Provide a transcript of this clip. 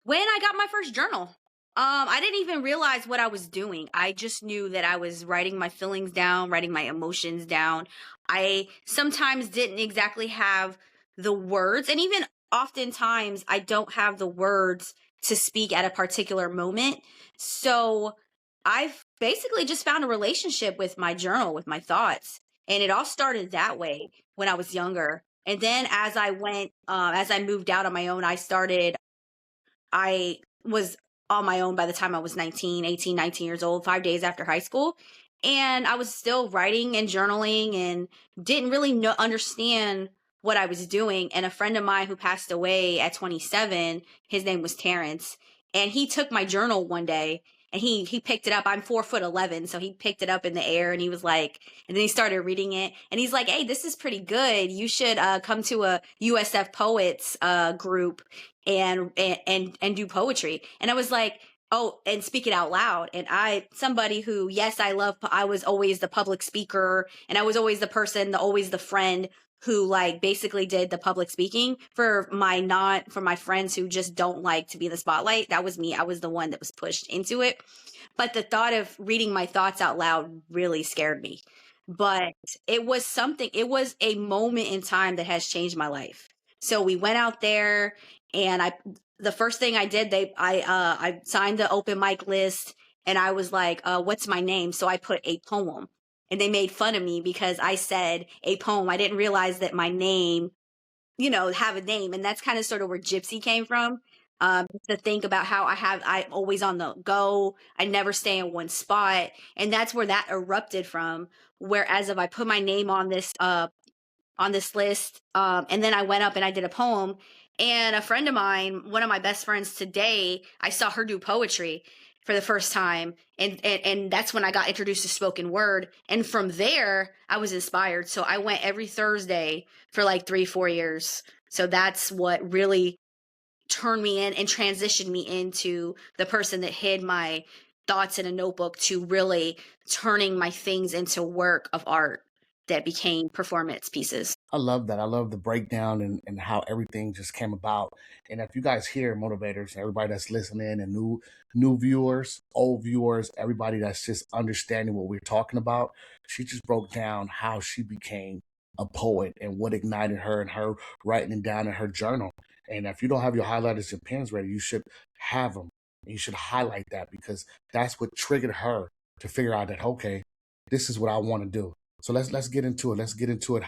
When I got my first journal. I didn't even realize what I was doing. I just knew that I was writing my feelings down, writing my emotions down. I sometimes didn't exactly have the words, and even oftentimes I don't have the words to speak at a particular moment. So I've basically just found a relationship with my journal, with my thoughts. And it all started that way when I was younger. And then as I moved out on my own, I was on my own by the time I was 19 years old, 5 days after high school. And I was still writing and journaling and didn't really understand what I was doing. And a friend of mine who passed away at 27, his name was Terrence, and he took my journal one day and he picked it up. I'm 4'11", so he picked it up in the air and he was like, and then he started reading it and he's like, "Hey, this is pretty good. You should come to a USF Poets group and do poetry." And I was like, "Oh, and speak it out loud." And somebody who, yes, I was always the public speaker and I was always the person, always the friend who like basically did the public speaking for my friends who just don't like to be in the spotlight. That was me. I was the one that was pushed into it. But the thought of reading my thoughts out loud really scared me. But it was a moment in time that has changed my life. So we went out there and the first thing I did, I signed the open mic list and I was like, what's my name? So I put a poem and they made fun of me because I said a poem. I didn't realize that my name, have a name. And that's kind of sort of where Gypsy came from. To think about how I'm always on the go. I never stay in one spot. And that's where that erupted from. Whereas if I put my name on this list. And then I went up and I did a poem. And a friend of mine, one of my best friends today, I saw her do poetry for the first time. And that's when I got introduced to spoken word. And from there, I was inspired. So I went every Thursday for like 3-4 years. So that's what really turned me in and transitioned me into the person that hid my thoughts in a notebook to really turning my things into work of art that became performance pieces. I love that. I love the breakdown and how everything just came about. And if you guys hear motivators, everybody that's listening and new viewers, old viewers, everybody that's just understanding what we're talking about, she just broke down how she became a poet and what ignited her and her writing it down in her journal. And if you don't have your highlighters and pens ready, you should have them. You should highlight that because that's what triggered her to figure out that okay, this is what I want to do. So let's get into it. Let's get into it.